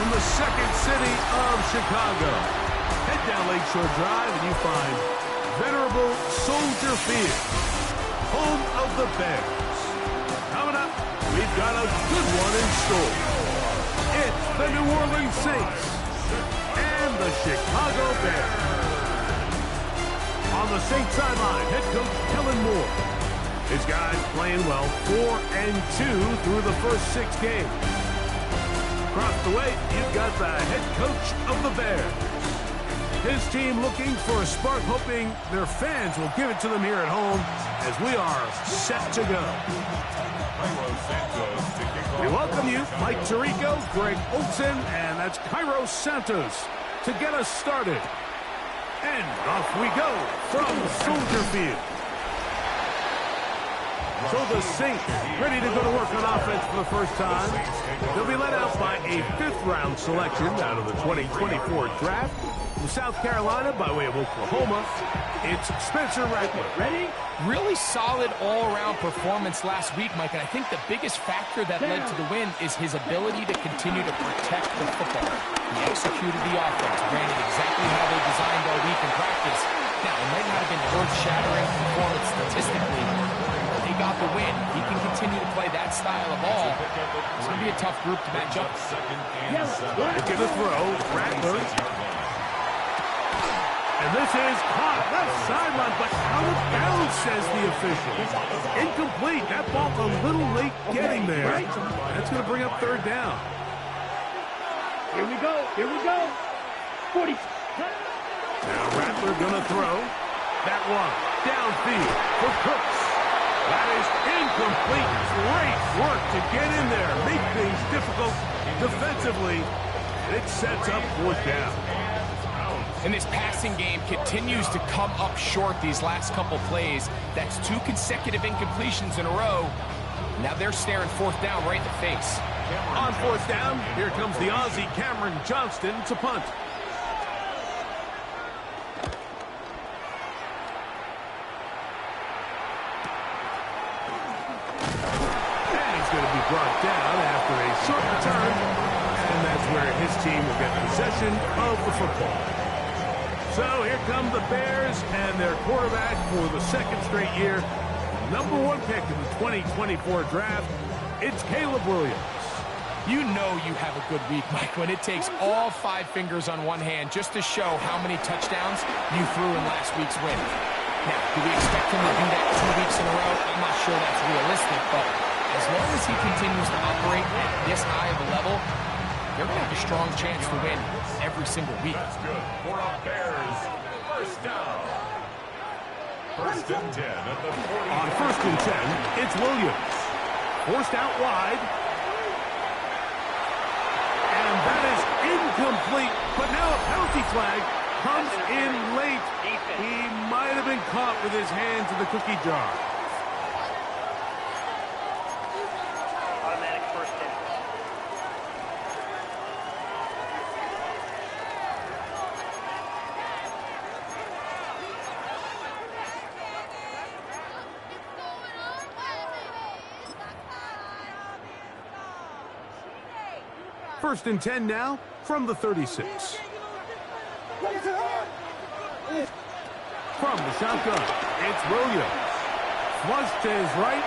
from the second city of Chicago. Head down Lakeshore Drive and you find venerable Soldier Field, home of the Bears. Coming up, we've got a good one in store. It's the New Orleans Saints and the Chicago Bears. On the Saints sideline, head coach Kellen Moore. His guys playing well, 4-2 through the first 6 games. Across the way, you've got the head coach of the Bears. His team looking for a spark, hoping their fans will give it to them here at home as we are set to go. We welcome you, Mike Tirico, Greg Olson, and that's Cairo Santos to get us started. And off we go from Soldier Field. So the Saints ready to go to work on offense for the first time. They'll be led out by a 5th-round selection out of the 2024 draft. From South Carolina by way of Oklahoma, it's Spencer Rattler. Ready? Really solid all-around performance last week, Mike, and I think the biggest factor that led to the win is his ability to continue to protect the football. He executed the offense, ran it exactly how they designed all week in practice. Now, it might not have been earth-shattering performance statistically, but they got the win. He can continue to play that style of ball. It's going to be a tough group to match up. Look at the throw, Rattler. And this is caught left sideline, but out of bounds, says the official. Incomplete. That ball a little late getting there. That's going to bring up 3rd down. Here we go. Here we go. 40. Now Rattler going to throw. That one downfield for Cooks. That is incomplete. Great work to get in there. Make things difficult defensively. It sets up 4th down. And this passing game continues to come up short these last couple plays. That's 2 consecutive incompletions in a row. Now they're staring 4th down right in the face. On 4th down, here comes the Aussie Cameron Johnston to punt. And he's going to be brought down after a short return. And that's where his team will get possession of the football. So here come the Bears and their quarterback for the 2nd straight year. Number 1 pick in the 2024 draft, it's Caleb Williams. You know you have a good week, Mike, when it takes all 5 fingers on one hand just to show how many touchdowns you threw in last week's win. Now, do we expect him to do that 2 weeks in a row? I'm not sure that's realistic, but as long as he continues to operate at this high of a level, they're going to have a strong chance to win every single week. That's good. For our Bears, 1st down. 1st and 10 at the 40. On 1st and 10, it's Williams. Forced out wide. And that is incomplete. But now a penalty flag comes in late. He might have been caught with his hands in the cookie jar. Automatic 1st down. First and 10 now from the 36. From the shotgun, it's Williams. Flush to his right.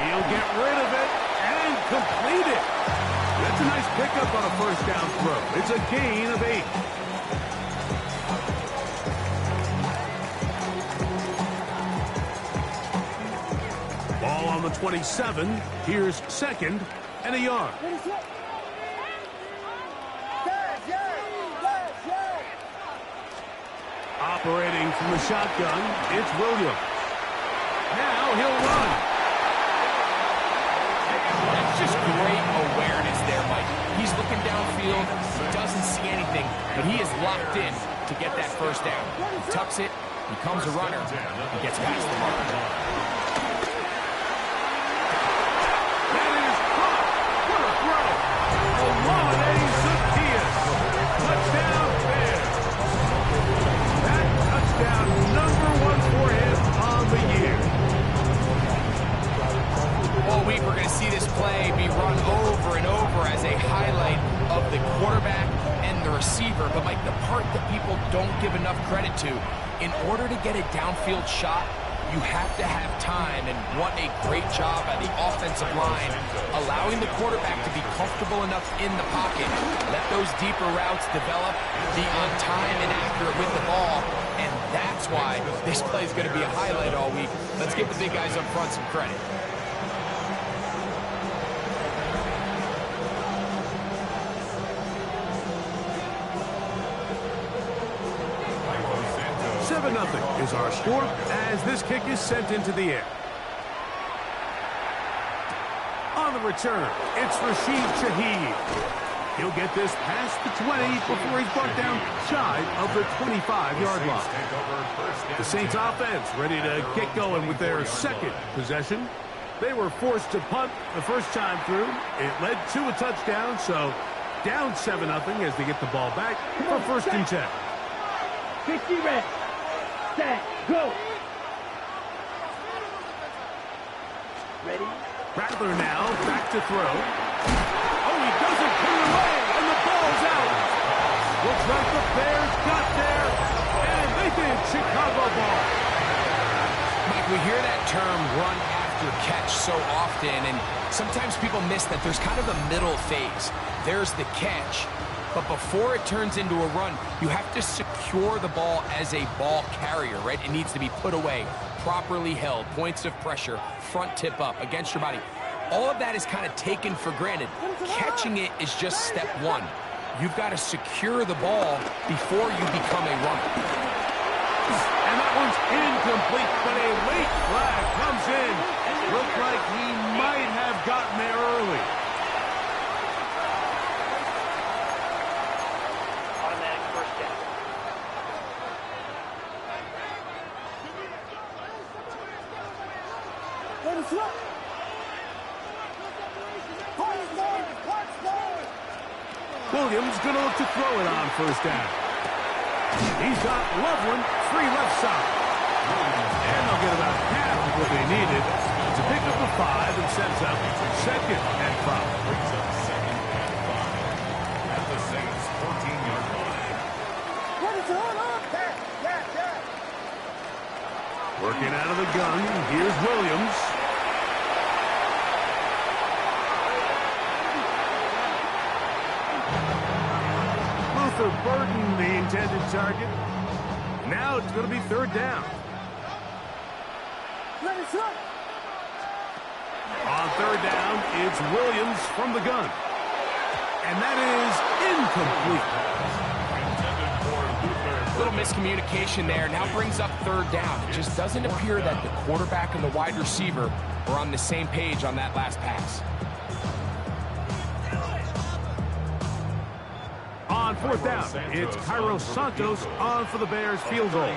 He'll get rid of it and complete it. That's a nice pickup on a 1st down throw. It's a gain of 8. Ball on the 27. Here's 2nd and a yard. Operating from the shotgun, it's Williams. Now he'll run. That's just great awareness there, Mike. He's looking downfield, doesn't see anything, but he is locked in to get that 1st down. He tucks it, becomes a runner, and gets past the mark. That is caught. What a throw. Olamide Zaccheaus. Touchdown, Bears. That touchdown, number 1 for him on the year. All week we're going to see this play be run over and over as a highlight of the quarterback In order to get a downfield shot, you have to have time, and what a great job by the offensive line, allowing the quarterback to be comfortable enough in the pocket, let those deeper routes develop, be on time and accurate with the ball, and that's why this play is going to be a highlight all week. Let's give the big guys up front some credit. Nothing is our score as this kick is sent into the air. On the return, it's Rashid Shaheed. He'll get this past the 20 before he's brought down shy of the 25-yard line. The Saints offense ready to get going with their second possession. They were forced to punt the first time through. It led to a touchdown, so down 7-0 as they get the ball back for 1st and 10. 50 reps. Set, go. Ready? Rattler now back to throw. Oh, he doesn't put it away, and the ball's out. Looks like the Bears got there, and they did. Chicago ball. Mike, we hear that term run after catch so often, and sometimes people miss that there's kind of a middle phase. There's the catch. But before it turns into a run, you have to secure the ball as a ball carrier, right? It needs to be put away, properly held, points of pressure, front tip up against your body. All of that is kind of taken for granted. Catching it is just step one. You've got to secure the ball before you become a runner. And that one's incomplete, but a late flag comes in. Looked like he might have gotten there early. Williams going to look to throw it on 1st down. He's got Loveland free left side. And they'll get about half of what they needed to pick up the 5 and sets up 2nd and 5. Brings up 2nd and 5 at the Saints' 14-yard line. What is going on? Working out of the gun, here's Williams. Luther Burden, the intended target. Now it's going to be 3rd down. Let us up. On 3rd down, it's Williams from the gun. And that is incomplete. Little miscommunication there. Now brings up 3rd down. It just doesn't appear that the quarterback and the wide receiver are on the same page on that last pass. On 4th down, it's Cairo Santos on for the Bears field goal.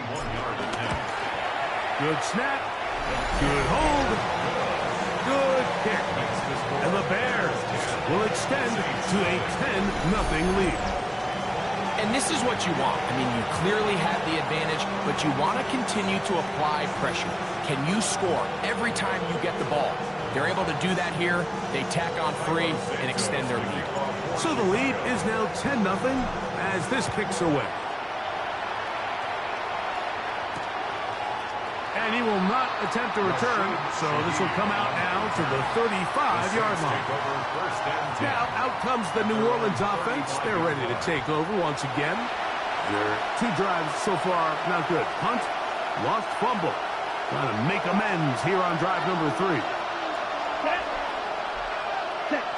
Good snap, good hold, good kick. And the Bears will extend to a 10-0 lead. And this is what you want. I mean, you clearly have the advantage, but you want to continue to apply pressure. Can you score every time you get the ball? They're able to do that here. They tack on 3 and extend their lead. So the lead is now 10-0 as this kicks away. And he will not attempt to return, so this will come out now to the 35-yard line. Now out comes the New Orleans offense. They're ready to take over once again. Their 2 drives so far not good. Punt, lost fumble. Trying to make amends here on drive number 3.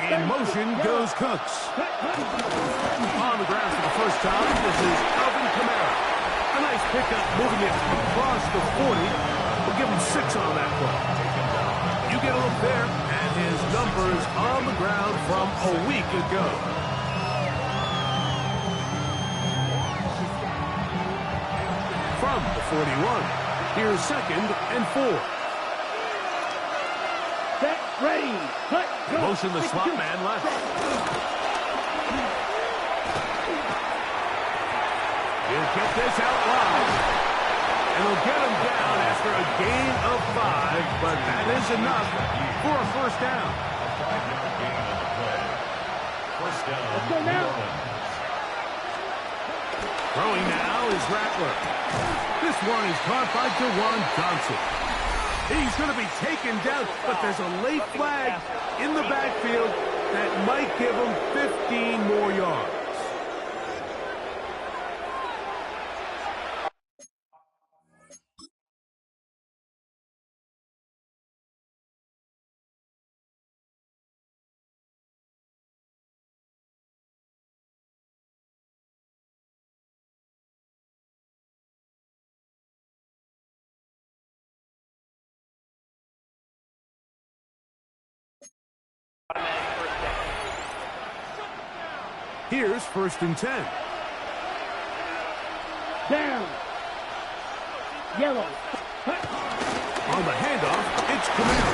In motion goes Cooks. On the ground for the first time, this is Alvin Kamara. A nice pickup moving it across the 40. We'll give him 6 on that one. You get a look there at his numbers on the ground from a week ago. From the 41, here's 2nd and 4. Set, ready, cut, go. Motion the slot man left. He'll get this out wide. And he'll get him down after a gain of 5, but that is enough for a 1st down. A 5-yard gain on the play. 1st down. Let's go now. Throwing now is Rattler. This one is caught by Jawan Johnson. He's going to be taken down, but there's a late flag in the backfield that might give him 15 more yards. Here's 1st and 10. Down. Yellow. On the handoff, it's Camaro.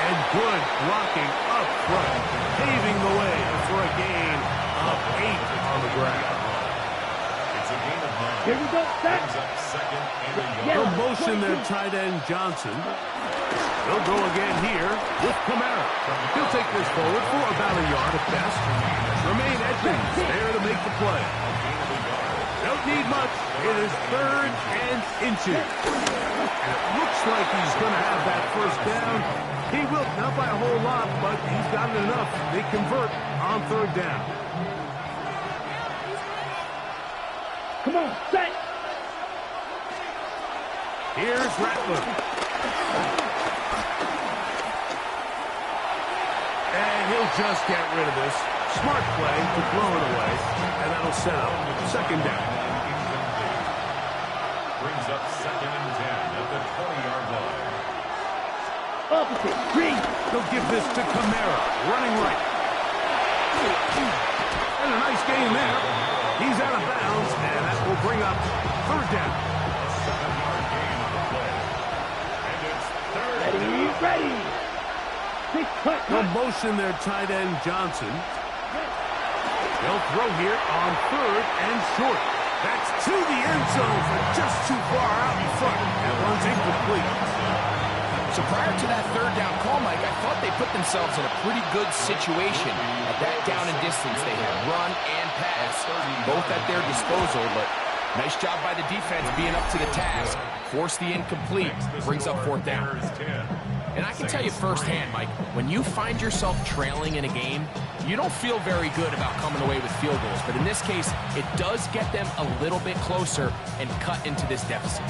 And good blocking up front, paving the way for a gain of 8 on the ground. It's a gain of 9. Here we go. Set. Brings up 2nd and a They'll yard. motion their tight end Johnson. They'll go again here with Camaro. He'll take this forward for about a yard at best. Remain Edmonds there to make the play. Don't need much. It is 3rd and inches. And it looks like he's going to have that 1st down. He will, not by a whole lot, but he's got it enough. They convert on 3rd down. Come on, set. Here's Rattler. And he'll just get rid of this. Smart play to blow it away, and that'll set up 2nd down. Brings up 2nd and 10 at the 20-yard line. Opposite. Green. They'll give this to Camaro, running right. And a nice gain there. He's out of bounds, and that will bring up 3rd down. A 7-yard gain on the play. And it's 3rd Ready. down. Ready. Big cut. They'll motion their tight end Johnson. They'll throw here on 3rd and short. That's to the end zone, but just too far out in front. That one's incomplete. So prior to that 3rd down call, Mike, I thought they put themselves in a pretty good situation at that down and distance. They had run and pass, both at their disposal, but nice job by the defense being up to the task. Force the incomplete, brings up 4th down. And I can tell you firsthand, Mike, when you find yourself trailing in a game, you don't feel very good about coming away with field goals. But in this case, it does get them a little bit closer and cut into this deficit.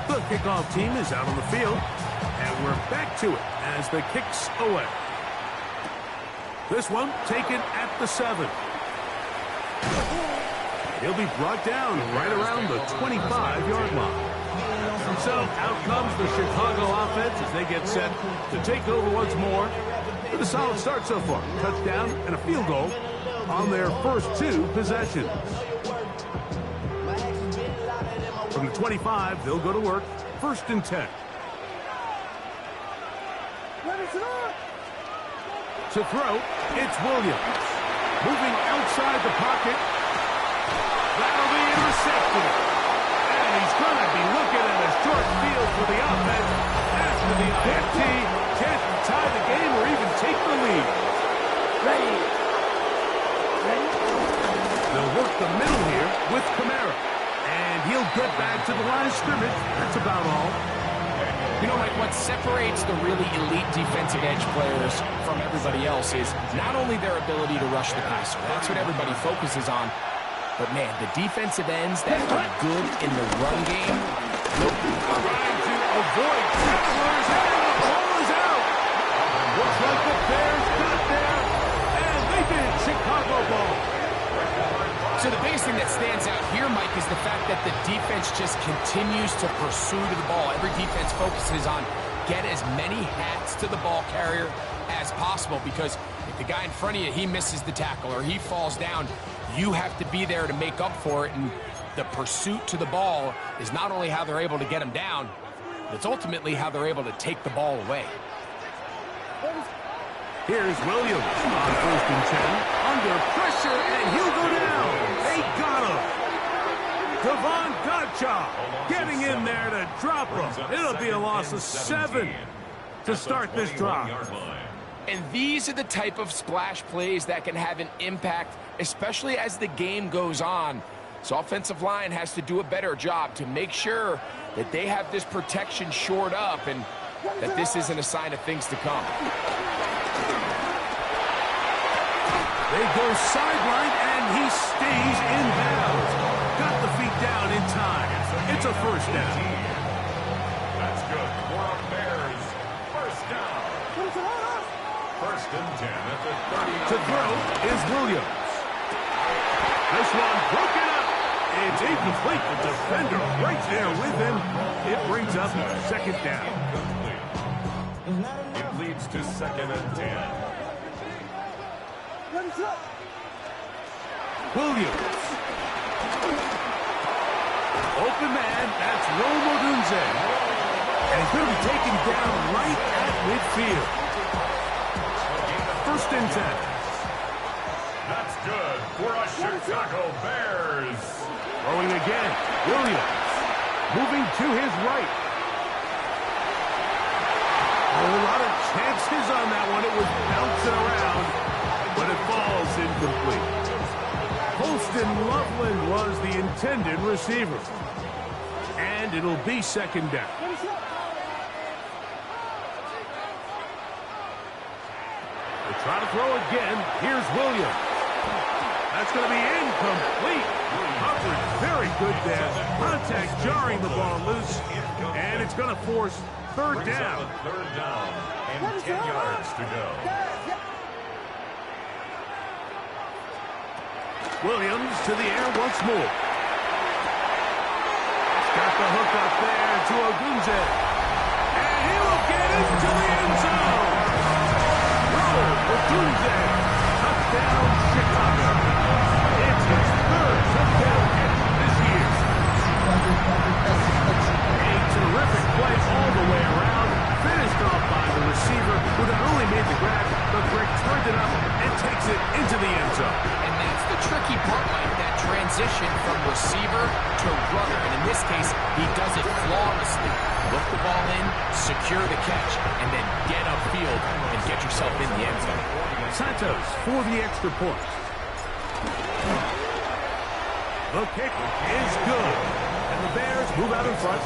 The kickoff team is out on the field, and we're back to it as the kick's away. This one taken at the 7. He'll be brought down right around the 25-yard line. So out comes the Chicago offense as they get set to take over once more. With a solid start so far. Touchdown and a field goal on their first 2 possessions. From the 25, they'll go to work. 1st and 10. To throw, it's Williams. Moving outside the pocket. That'll be intercepted. And he's going to be looking at a short field for the offense after the IFT can't tie the game or even take the lead. Ready. Ready. They'll work the middle here with Camaro. And he'll get back to the line of scrimmage. That's about all. You know, Mike, what separates the really elite defensive edge players from everybody else is not only their ability to rush the passer. That's what everybody focuses on. But, man, the defensive ends that are good in the run game. Trying to avoid tacklers, and the ball is out. Looks like the Bears got there, and they did. Chicago ball. So the biggest thing that stands out here, Mike, is the fact that the defense just continues to pursue to the ball. Every defense focuses on get as many hats to the ball carrier as possible, because if the guy in front of you, he misses the tackle or he falls down, you have to be there to make up for it. And the pursuit to the ball is not only how they're able to get him down, but it's ultimately how they're able to take the ball away. Here's Williams on 1st and 10. Under pressure, and he'll go down. They got him. Devon Godchaux getting in there to drop him. It'll be a loss of 7 to start this drive. And these are the type of splash plays that can have an impact, especially as the game goes on. So offensive line has to do a better job to make sure that they have this protection shored up and that this isn't a sign of things to come. They go sideline, and he stays in bounds. Got the feet down in time. It's a first down. That's good for our Bears. First down. First and 10 at the 30. To throw is Williams. This one broken up. It's incomplete. The defender right there with him. It brings up second down. It leads to second and 10. Williams. Open man, that's Rome Odunze. And he's going to be taken down right at midfield. First and 10. That's good for our Chicago Bears. Throwing again, Williams. Moving to his right. A lot of chances on that one. It was bouncing around, but it falls incomplete. Holston Loveland was the intended receiver. And it'll be second down. They try to throw again. Here's Williams. That's going to be incomplete. Coverage very good there. Contact jarring the ball loose. And it's going to force third down. Third down and 10 yards to go. Williams to the air once more. Got the hook up there to Odunze. And he will get into the end zone. Odunze. Touchdown, Chicago. It's his third touchdown catch this year. A terrific play all the way around. Finished off by the receiver, who not only made the grab, but Greg turned it up and takes it into the end zone. And that's the tricky part, Mike, that transition from receiver to runner. And in this case, he does it flawlessly. Look the ball in, secure the catch, and then get upfield and get yourself in the end zone. Santos for the extra point. The kick is good. And the Bears move out in front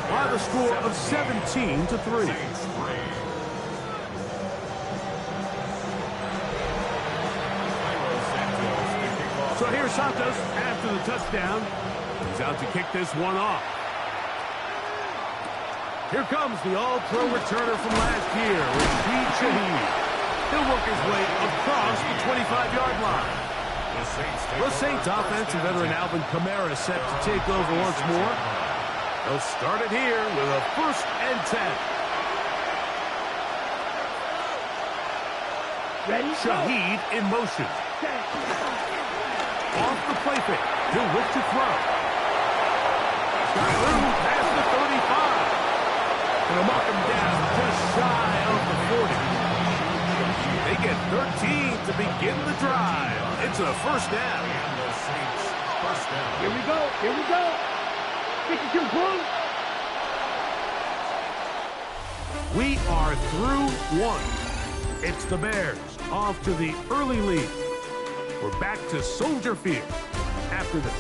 by the score of 17-3. So here's Santos after the touchdown. He's out to kick this one off. Here comes the all-pro returner from last year, Rashid Shaheed. He'll work his way across the 25-yard line. The Saints offense and veteran Alvin Kamara set to take over once more. They'll start it here with a first and 10. Ready? Shaheed in motion. Off the play fake. He'll look to throw. Got room past the 35. And he'll mark him down just shy of the 40. They get 13 to begin the drive. It's a first down. Here we go. Here we go. 52 Blue. We are through one. It's the Bears off to the early lead. We're back to Soldier Field after this.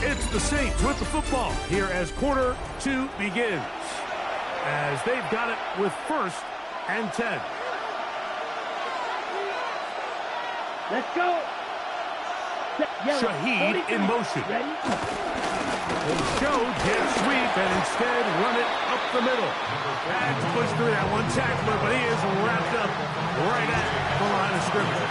It's the Saints with the football here as quarter 2 begins. As they've got it with first and 10. Let's go. Shaheed in motion. Ready? They showed jet sweep and instead run it up the middle. And pushed through that one tackler, but he is wrapped up right at the line of scrimmage.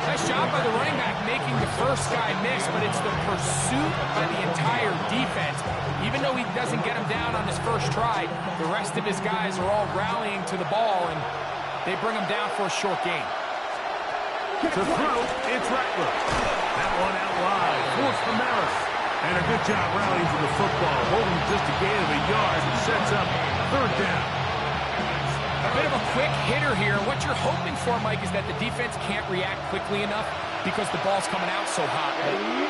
Nice job by the running back making the first guy miss, but it's the pursuit by the entire defense. Even though he doesn't get him down on his first try, the rest of his guys are all rallying to the ball, and they bring him down for a short gain. To throw, it's Rattler. That one out wide for Kamara. And a good job rallying to the football, holding just a gain of a yard and sets up third down. bit of a quick hitter here. What you're hoping for, Mike, is that the defense can't react quickly enough because the ball's coming out so hot.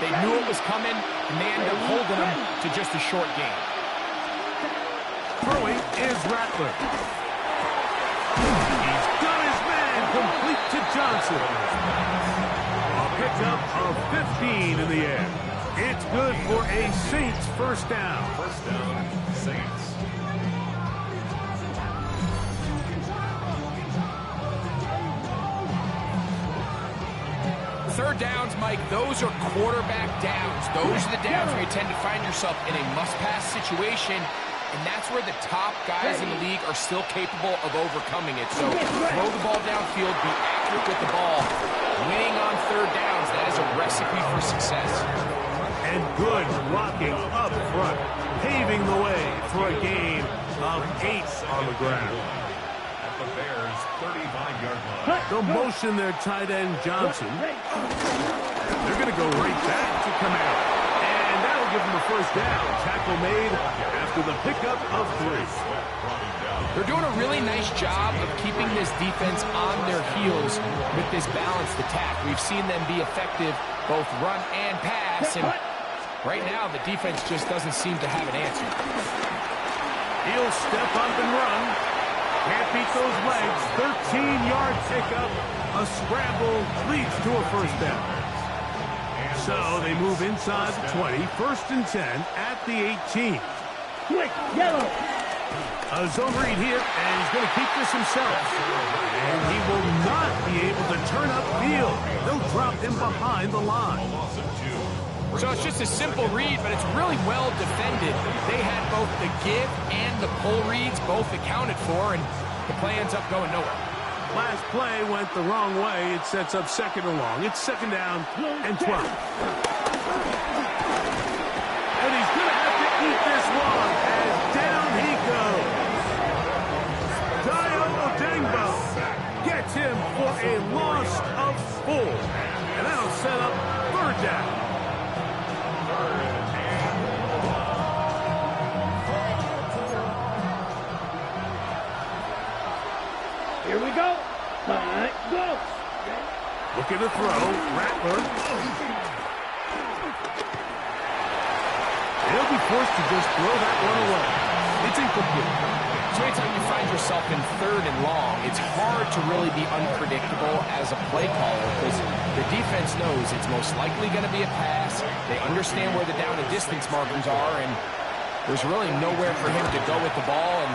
They knew it was coming, and they ended up holding them to just a short game. Throwing is Rattler. He's got his man complete to Johnson. A pickup of 15 in the air. It's good for a Saints first down. First down, Saints. Third downs, Mike, those are quarterback downs. Those are the downs where you tend to find yourself in a must-pass situation, and that's where the top guys in the league are still capable of overcoming it. So throw the ball downfield, be accurate with the ball. Winning on third downs, that is a recipe for success. And good blocking up front, paving the way for a gain of 8 on the ground. At the Bears' 35-yard line. The motion their tight end Johnson. They're going to go right back to Kamara. And that'll give them a first down. Tackle made after the pickup of 3. They're doing a really nice job of keeping this defense on their heels with this balanced attack. We've seen them be effective both run and pass, and right now the defense just doesn't seem to have an answer. He'll step up and run. Can't beat those legs. 13-yard pickup. A scramble leads to a first down. So they move inside the 20. First and 10 at the 18. Quick, yellow. A zone read here, and he's going to keep this himself. And he will not be able to turn upfield. They'll drop him behind the line. So it's just a simple read, but it's really well defended. They had both the give and the pull reads both accounted for, and the play ends up going nowhere. Last play went the wrong way. It sets up second and long. It's second down and 12. And he's going to have to eat this one as down he goes. Dayo Odeyingbo gets him for a loss of 4. And that'll set up third down. Here we go. Time, go. Looking to throw. Rattler. He'll be forced to just throw that one away. It's incomplete. So anytime you find yourself in third and long, it's hard to really be unpredictable as a play caller because the defense knows it's most likely going to be a pass. They understand where the down and distance markers are, and there's really nowhere for him to go with the ball, and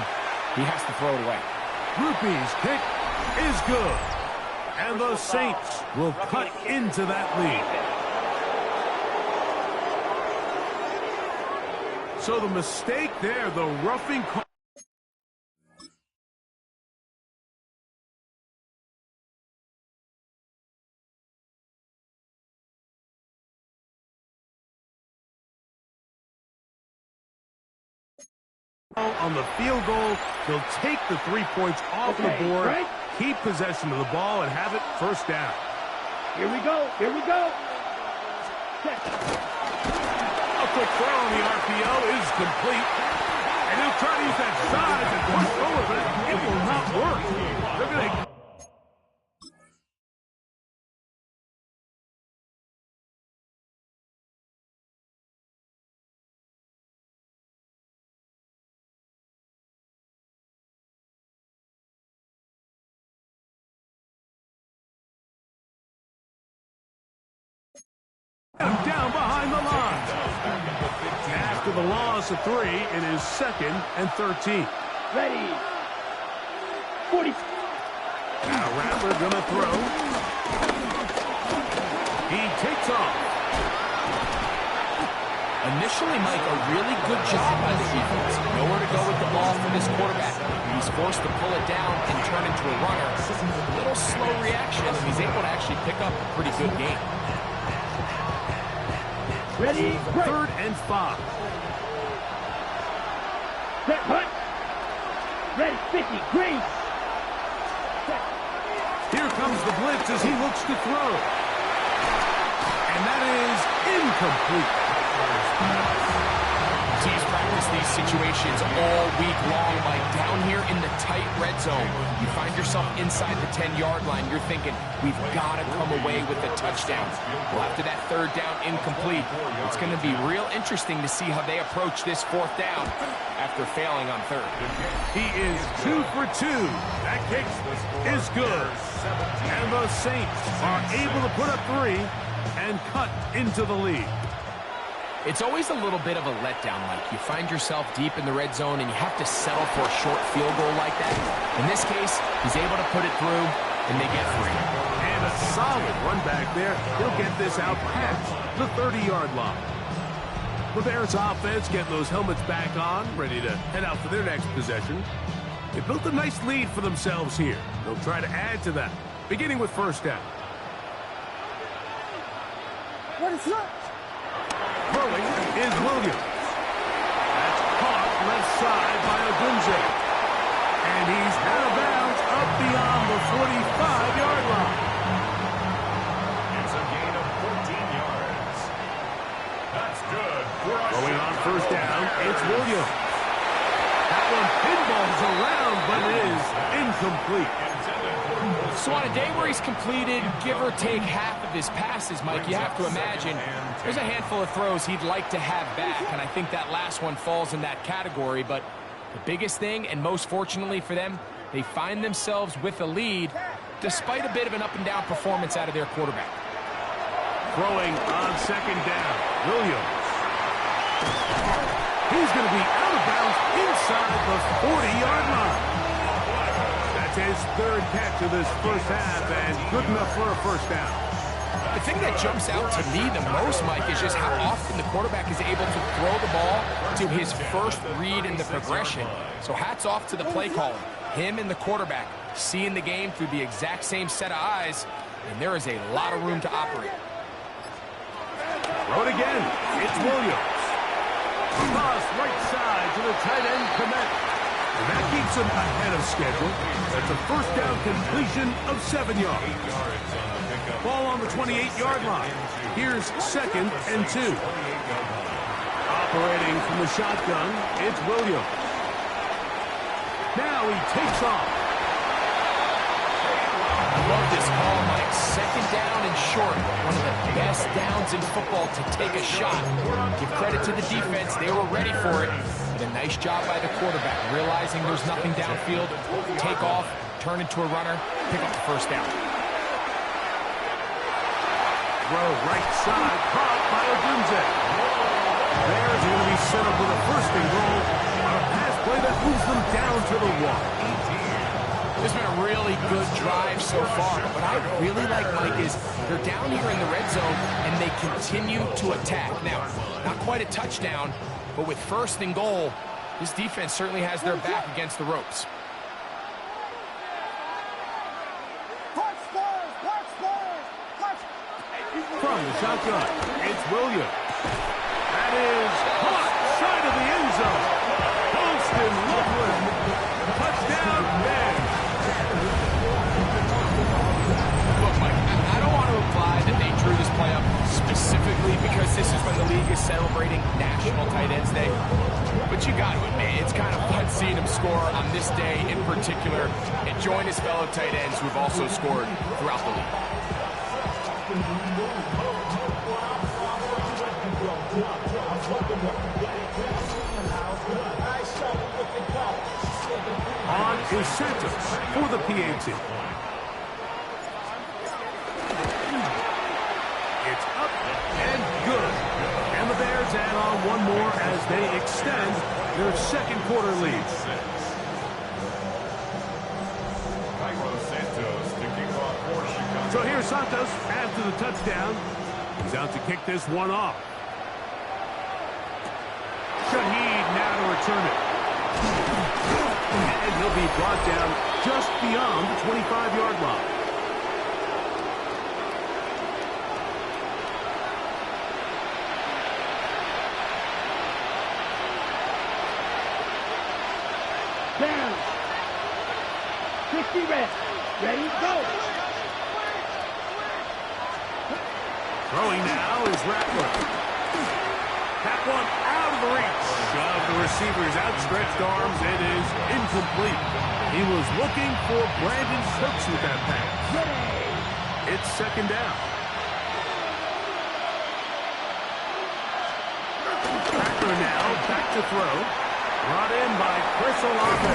he has to throw it away. Rupee's kick is good. And the Saints will cut into that lead. So the mistake there, the roughing call. On the field goal, they'll take the 3 points off the board, keep possession of the ball, and have it first down. Here we go. Here we go. A quick throw on the RPO is complete. And he'll try to use that size and push forward, but it will not work. They're going to... down behind the line. After the loss of 3, it is second and 13. Ready. 40. Now Rattler gonna throw. He takes off. Initially, Mike, a really good job by the defense. Nowhere to go with the ball for this quarterback. He's forced to pull it down and turn into a runner. A little slow reaction, and he's able to actually pick up a pretty good game. Ready. Third and 5. Set, punt. Ready. 50. Green. Here comes the blitz as he looks to throw. And that is incomplete. So he's practiced these situations all week long, Mike. Down here in the tight red zone, you find yourself inside the 10-yard line. You're thinking, we've got to come away with a touchdown. Well, after that third down incomplete, it's going to be real interesting to see how they approach this fourth down after failing on third. He is 2 for 2. That kick is good. And the Saints are able to put up 3 and cut into the lead. It's always a little bit of a letdown, Mike. You find yourself deep in the red zone and you have to settle for a short field goal like that. In this case, he's able to put it through and they get 3. And a solid run back there. He'll get this out past the 30-yard line. The Bears offense getting those helmets back on, ready to head out for their next possession. They built a nice lead for themselves here. They'll try to add to that, beginning with first down. What is that? Throwing is Williams. That's caught left side by Odunze. And he's out of bounds up beyond the 45-yard line. It's a gain of 14 yards. That's good. Going on first down, it's Williams. That one pinballs around, but it is incomplete. So on a day where he's completed, give or take half of his passes, Mike, you have to imagine there's a handful of throws he'd like to have back, and I think that last one falls in that category. But the biggest thing, and most fortunately for them, they find themselves with a lead despite a bit of an up-and-down performance out of their quarterback. Throwing on second down, Williams. He's going to be out of bounds inside the 40-yard line. That's his third catch of this first half, and good enough for a first down. The thing that jumps out to me the most, Mike, is just how often the quarterback is able to throw the ball to his first read in the progression. So hats off to the play caller. Him and the quarterback seeing the game through the exact same set of eyes, and there is a lot of room to operate. Throw it again. It's Williams. Cross right side to the tight end, Kmet. And that keeps him ahead of schedule. That's a first down completion of 7 yards. Ball on the 28-yard line. Here's second and 2. Operating from the shotgun, it's Williams. Now he takes off. I love this call, Mike. Second down and short. One of the best downs in football to take a shot. Give credit to the defense. They were ready for it. But a nice job by the quarterback, realizing there's nothing downfield. Take off, turn into a runner, pick up the first down. Throw right side, caught by Odunze. Bears are going to be set up with a first and goal on a pass play that moves them down to the 1. It's been a really good drive so far. What I really like, Mike, is they're down here in the red zone, and they continue to attack. Now, not quite a touchdown, but with first and goal, this defense certainly has their back against the ropes. From the shotgun, it's Williams. That is caught side of the end zone. Holston Loveland. Touchdown, Bears. Look, Mike, I don't want to imply that they drew this play up specifically because this is when the league is celebrating National Tight Ends Day. But you got to admit, it's kind of fun seeing him score on this day in particular and join his fellow tight ends who have also scored throughout the league. On is Santos for the PAT. It's up and good. And the Bears add on one more as they extend their second quarter lead. So here's Santos after the touchdown. He's out to kick this one off. Shaheed now to return it. And he'll be brought down just beyond the 25-yard line. Down. 60 red. Ready, go. Throwing now is Rattler. That one out of the reach of the receiver's outstretched arms. It is incomplete. He was looking for Brandon Cooks with that pass. It's second down. Packer now back to throw. Brought in by Chris Olave.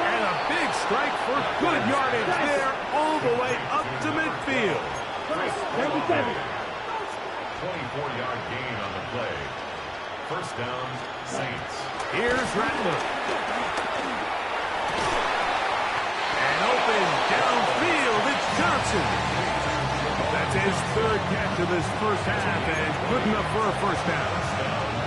And a big strike for good yardage there all the way up to midfield. 24-yard gain on the play. First down, Saints. Here's Rattler. And open downfield, it's Johnson. That's his third catch of this first half, and good enough for a first down.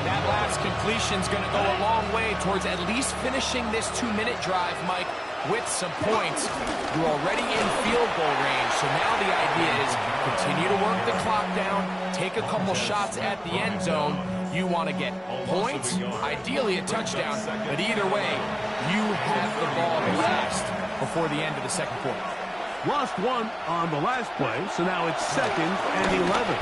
That last completion's going to go a long way towards at least finishing this 2-minute drive, Mike, with some points. You're already in field goal range, so now the idea is continue to work the clock down, take a couple shots at the end zone. You want to get points, ideally a touchdown, but either way, you have the ball last before the end of the second quarter. Lost one on the last play, so now it's 2nd and 11.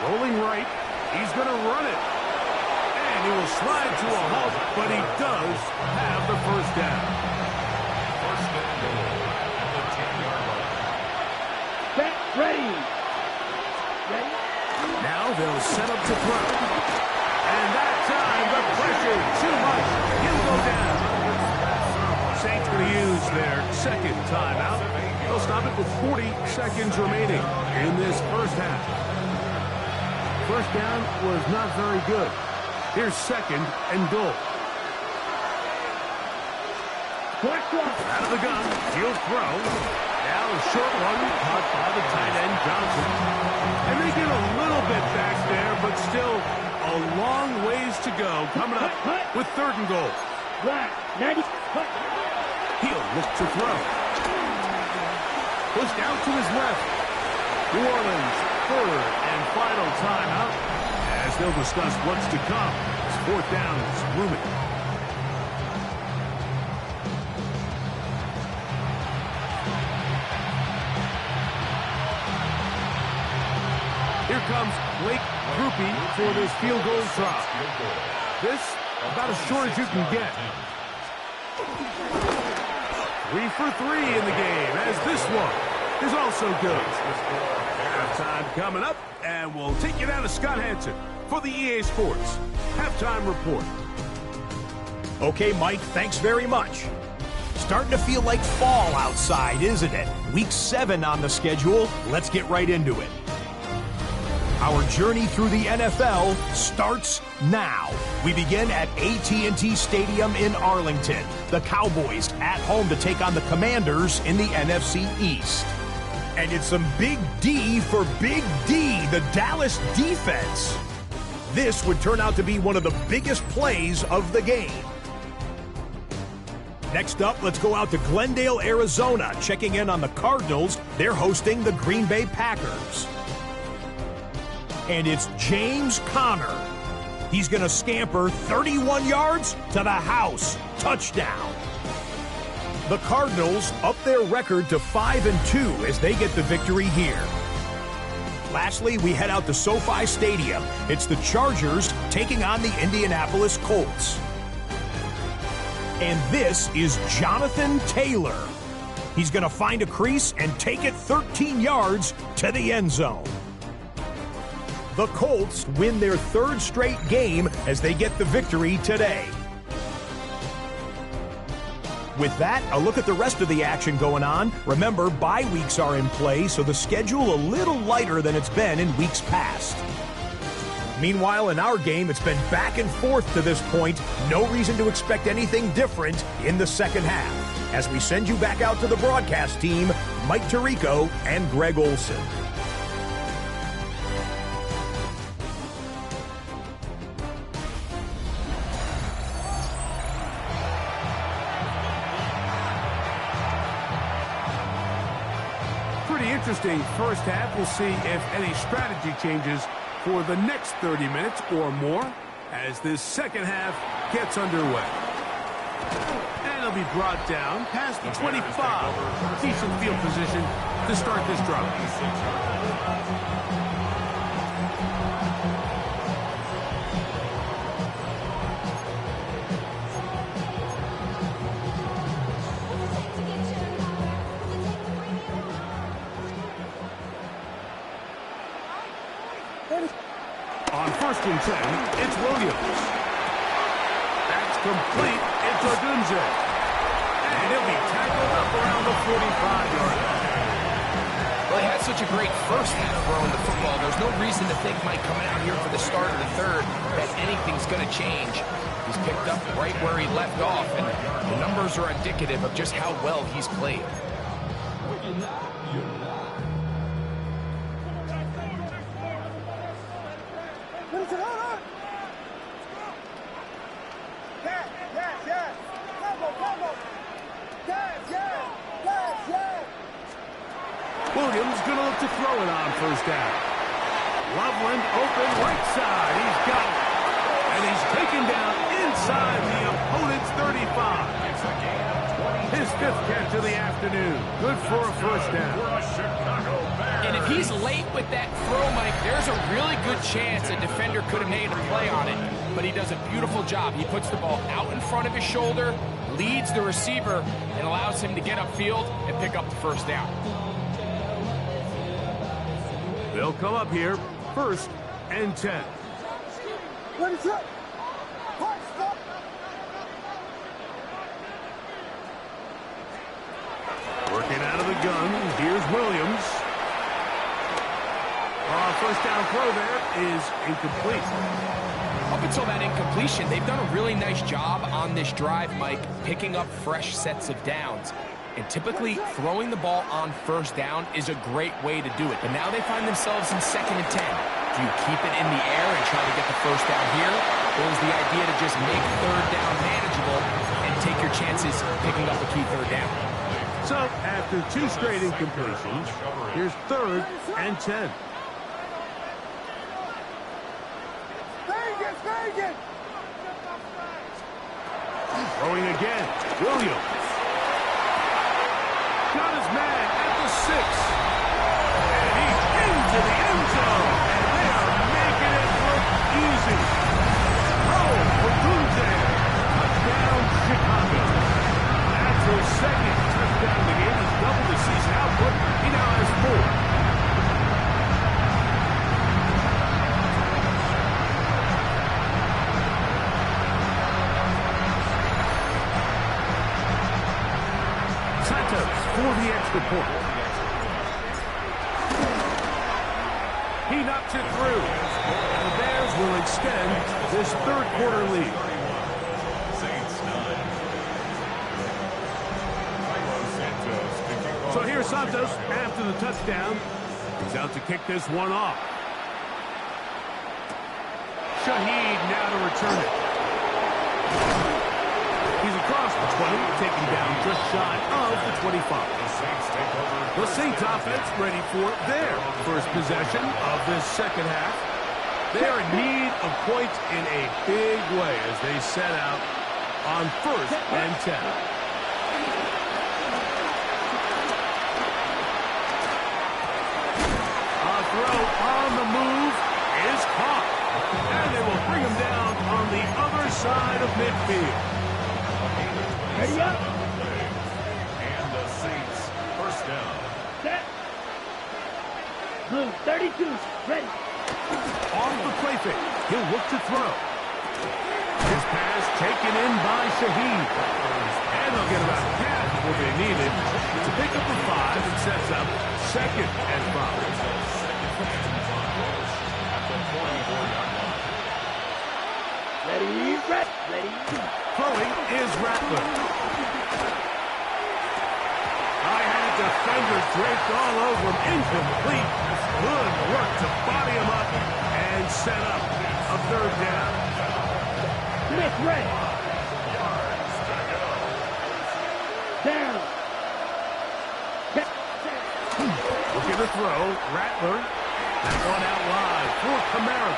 Rolling right, he's going to run it. And he will slide to a halt, but he does have the first down. First and goal at the 10-yard line. Set, ready. Ready. Now they'll set up to throw. And that time, the pressure, too much. He'll go down. Saints going to use their second timeout. They'll stop it with 40 seconds remaining in this first half. First down was not very good. Here's 2nd and goal. Out of the gun, he'll throw. Now a short one caught by the tight end, Johnson. And they get a little bit back there, but still a long ways to go coming up with 3rd and goal. He'll look to throw. Pushed out to his left. New Orleans, 3rd and final timeout. As they'll discuss what's to come. As 4th down is looming. Here comes Blake Grupe for this field goal try. This, about as short as you can get. 3 for 3 in the game, as this one is also good. Halftime coming up, and we'll take you down to Scott Hanson for the EA Sports Halftime Report. Okay, Mike, thanks very much. Starting to feel like fall outside, isn't it? Week 7 on the schedule. Let's get right into it. Our journey through the NFL starts now. We begin at AT&T Stadium in Arlington. The Cowboys at home to take on the Commanders in the NFC East. And it's some big D for Big D, the Dallas defense. This would turn out to be one of the biggest plays of the game. Next up, let's go out to Glendale, Arizona, checking in on the Cardinals. They're hosting the Green Bay Packers. And it's James Conner. He's going to scamper 31 yards to the house. Touchdown. The Cardinals up their record to 5-2 as they get the victory here. Lastly, we head out to SoFi Stadium. It's the Chargers taking on the Indianapolis Colts. And this is Jonathan Taylor. He's going to find a crease and take it 13 yards to the end zone. The Colts win their 3rd straight game as they get the victory today. With that, a look at the rest of the action going on. Remember, bye weeks are in play, so the schedule a little lighter than it's been in weeks past. Meanwhile, in our game, it's been back and forth to this point. No reason to expect anything different in the second half. As we send you back out to the broadcast team, Mike Tirico and Greg Olson. Interesting first half. We'll see if any strategy changes for the next 30 minutes or more as this second half gets underway. And it'll be brought down past the 25. Decent field position to start this drive. On 1st and 10, it's Williams. That's complete. It's Odunze. And he'll be tackled up around the 45-yard line. Well, he had such a great first half throwing the football. There's no reason to think, Mike, coming out here for the start of the third, that anything's going to change. He's picked up right where he left off, and the numbers are indicative of just how well he's played. Williams going to look to throw it on 1st down. Loveland open right side. He's got it. And he's taken down inside the opponent's 35. His 5th catch of the afternoon. Good for a 1st down. And if he's late with that throw, Mike, there's a really good chance a defender could have made a play on it. But he does a beautiful job. He puts the ball out in front of his shoulder, leads the receiver, and allows him to get upfield and pick up the 1st down. They'll come up here, 1st and 10. Working out of the gun, here's Williams. 1st down throw there is incomplete. Up until that incompletion, they've done a really nice job on this drive, Mike, picking up fresh sets of downs. And typically, throwing the ball on 1st down is a great way to do it. But now they find themselves in 2nd and 10. Do you keep it in the air and try to get the 1st down here? Or is the idea to just make 3rd down manageable and take your chances picking up a key 3rd down? So, after 2 straight incompletions, here's 3rd and 10. Throwing again, Williams. Got his man at the 6. And he's into the end zone. And they are making it look easy. Oh, Odunze. Touchdown, Chicago. That's his 2nd touchdown of the game. He's doubled his season output. He now has 4. For the extra point. He knocks it through. And the Bears will extend this 3rd quarter lead. So here's Santos after the touchdown. He's out to kick this one off. Shaheed now to return it. He's across the 20, taken down just shy of the 25. The Saints offense ready for their 1st possession of this 2nd half. They are in need of points in a big way as they set out on 1st and 10. A throw on the move is caught. And they will bring him down on the other side of midfield. Ready up. And the Saints, 1st down. Set. Blue, 32, ready. Off the play fake, he'll look to throw. His pass taken in by Shaheed. And they'll get about half of what they needed to pick up the 5 and sets up 2nd and 5. Ready, ready, ready. Throwing is Rattler. I had defender draped all over him. Incomplete. Good work to body him up and set up a 3rd down. Smith, ready. Down. Looking to throw. Rattler. That one out wide for Kamara.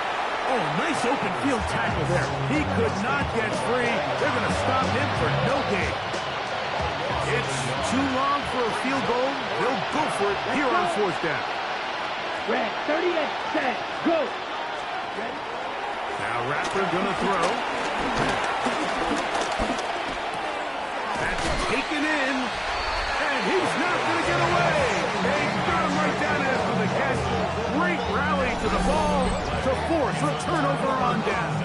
Oh, nice open field tackle there. He could not get free. They're going to stop him for no gain. It's too long for a field goal. They'll go for it here on 4th down. Red, 38, set, go. Ready? Now Rattler going to throw. That's taken in. And he's not going to get away. They got him right down after the catch. Great rally to the ball. force a turnover on down.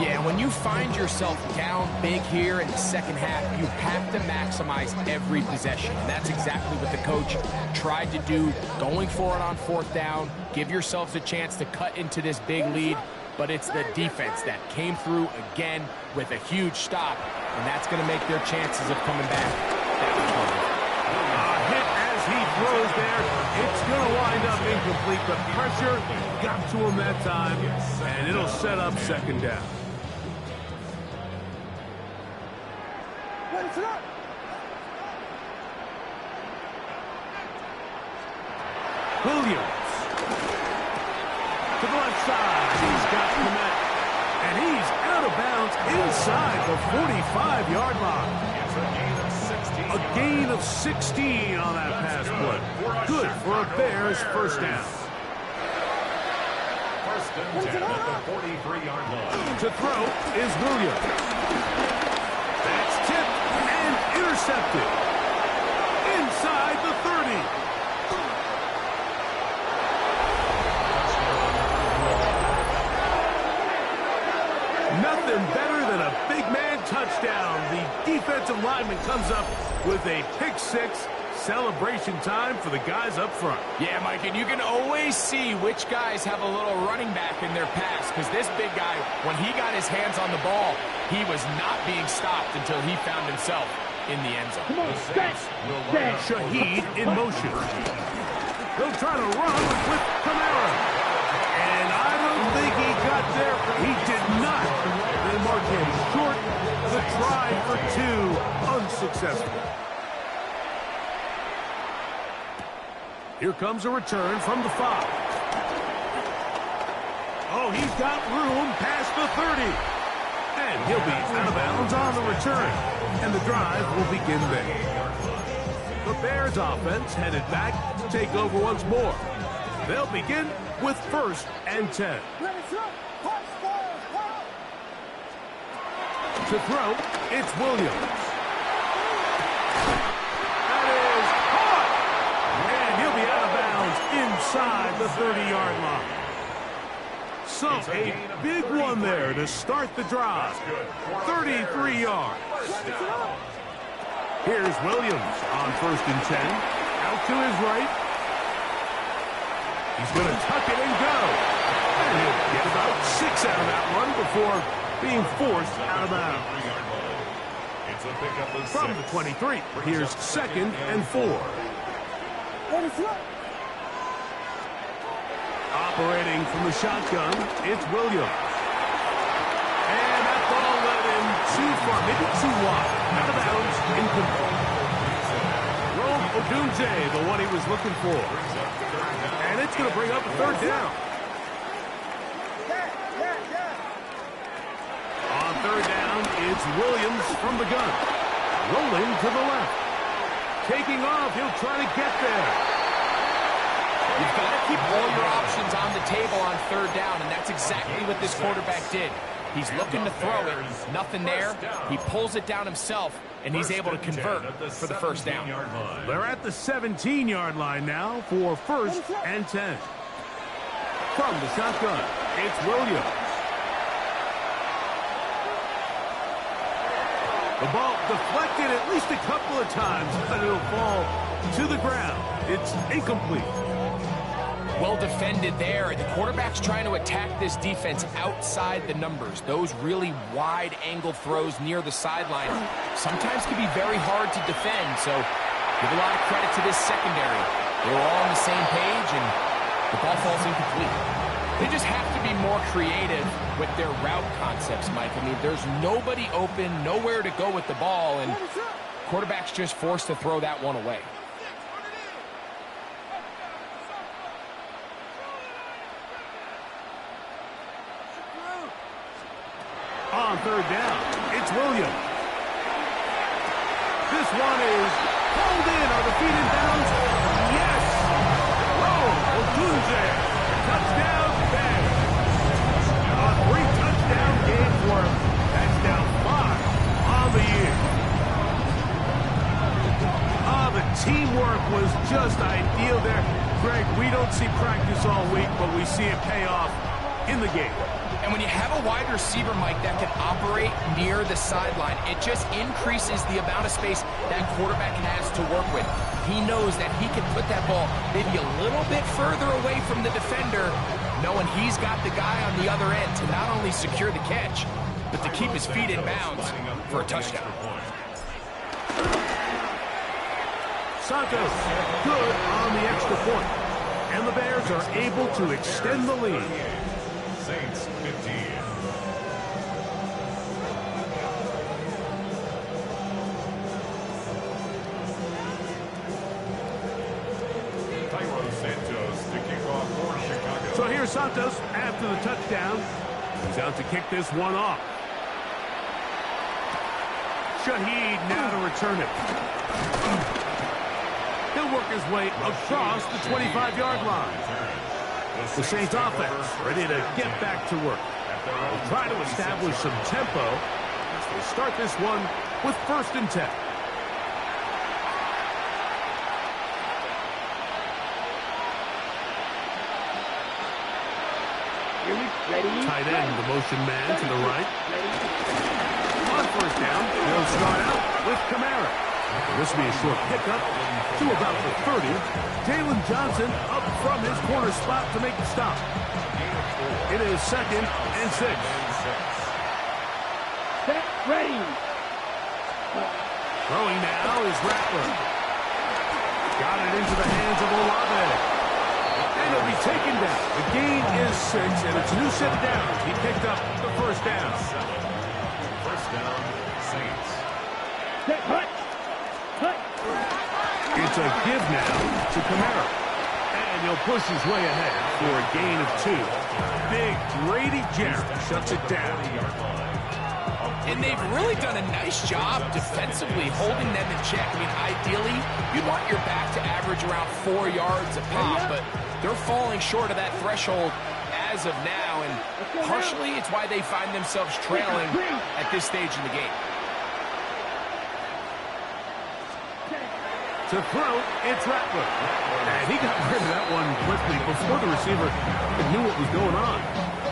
Yeah, when you find yourself down big here in the second half, you have to maximize every possession. And that's exactly what the coach tried to do, going for it on fourth down, give yourselves a chance to cut into this big lead. But it's the defense that came through again with a huge stop, and that's going to make their chances of coming back that much harder. A hit as he throws there. It's going to wind up incomplete. The pressure got to him that time, and it'll set up second down. Williams to the left side. He's got Kmet, and he's out of bounds inside the 45-yard line. A gain of 16 on that pass play. Good for a Bears first down. First and 10 at the 43-yard line. To throw is Williams. That's tipped and intercepted. Inside the 30. Nothing better than a big man touchdown. The defensive lineman comes up with a pick six. Celebration time for the guys up front. Yeah, Mike, and you can always see which guys have a little running back in their pass, because this big guy, when he got his hands on the ball, he was not being stopped until he found himself in the end zone. Come on, stay. Shaheed in motion. He'll try to run with Kamara. And I don't think he got there. He did not. They mark him short. The try for two, unsuccessful. Here comes a return from the 5. Oh, he's got room past the 30. And he'll be out of bounds on the return. And the drive will begin there. The Bears offense headed back to take over once more. They'll begin with first and 10. To throw, it's Williams. That is caught! And he'll be out of bounds inside the 30-yard line. So a big one there to start the drive. 33 yards. Here's Williams on first and 10. Out to his right. He's going to tuck it and go. And he'll get about 6 out of that one before being forced out of bounds. From the 23, here's second and 4. Operating from the shotgun, it's Williams. And that ball led him too far, maybe too wide. Out of bounds, incomplete. Rome Odunze, the one he was looking for. And it's going to bring up a third down. On third down, it's Williams from the gun. Rolling to the left. Taking off, he'll try to get there. You've got to keep all your options on the table on third down, and that's exactly what this quarterback did. He's looking to throw it, nothing there. He pulls it down himself, and he's able to convert for the first down. They're at the 17-yard line now for first and 10. From the shotgun, it's Williams. The ball deflected at least a couple of times, but it'll fall to the ground. It's incomplete. Well defended there. The quarterback's trying to attack this defense outside the numbers. Those really wide angle throws near the sideline sometimes can be very hard to defend. So give a lot of credit to this secondary. They were all on the same page, and the ball falls incomplete. They just have to be more creative with their route concepts, Mike. I mean, there's nobody open, nowhere to go with the ball, and quarterback's just forced to throw that one away. On third down, it's Williams. This one is pulled in. Are the feet in bounds? Yes! Rome Odunze. Touchdown, Bears. A 3-touchdown game for him. That's now 5 on the year. The teamwork was just ideal there. Greg, we don't see practice all week, but we we see it pay off in the game. And when you have a wide receiver, Mike, that can operate near the sideline, it just increases the amount of space that quarterback has to work with. He knows that he can put that ball maybe a little bit further away from the defender, knowing he's got the guy on the other end to not only secure the catch, but to keep his feet in bounds for a touchdown. Santos good on the extra point. And the Bears are able to extend the lead. Saints 15. Tyro Santos to kick off for Chicago. So here's Santos after the touchdown. He's out to kick this one off. Shaheed now to return it. He'll work his way across the 25-yard line. The Saints offense ready to get back to work. They'll try to establish some tempo as they start this one with 1st and 10. Ready? Tight end, the motion man to the right. On 1st down, they'll start out with Kamara. This will be a short pickup to about the 30. Jalen Johnson up from his corner spot to make the stop. It is 2nd and 6. Set, ready. Throwing now is Rattler. Got it into the hands of Olave. And he'll be taken down. The gain is 6, and it's a new set of downs. He picked up the 1st down. 1st down, Saints. Set, hut. It's a give now to Kamara. And he'll push his way ahead for a gain of 2. Big Grady Jarrett shuts it down. And they've really done a nice job defensively holding them in check. I mean, ideally, you'd want your back to average around 4 yards a pop, but they're falling short of that threshold as of now, and partially it's why they find themselves trailing at this stage in the game. To throw, it's Rattler. And he got rid of that one quickly before the receiver knew what was going on.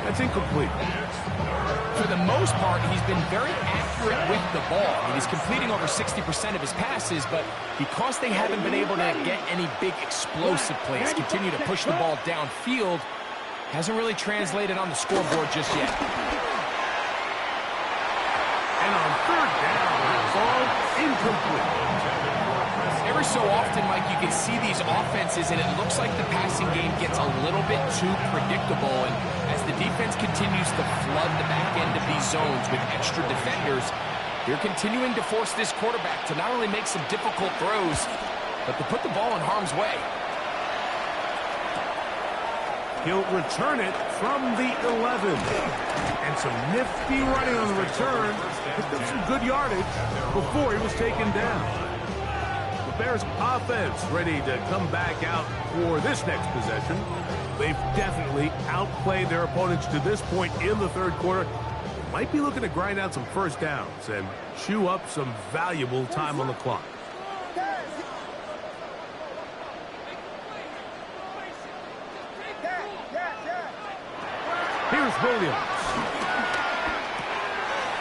That's incomplete. For the most part, he's been very accurate with the ball. I mean, he's completing over 60% of his passes, but because they haven't been able to get any big explosive plays, continue to push the ball downfield, hasn't really translated on the scoreboard just yet. And on 3rd down, that ball incomplete. Every so often, Mike, you can see these offenses, and it looks like the passing game gets a little bit too predictable. And as the defense continues to flood the back end of these zones with extra defenders, they're continuing to force this quarterback to not only make some difficult throws, but to put the ball in harm's way. He'll return it from the 11. And some nifty running on the return. Picked up some good yardage before he was taken down. Bears offense ready to come back out for this next possession. They've definitely outplayed their opponents to this point in the 3rd quarter. Might be looking to grind out some 1st downs and chew up some valuable time on the clock. Here's Williams.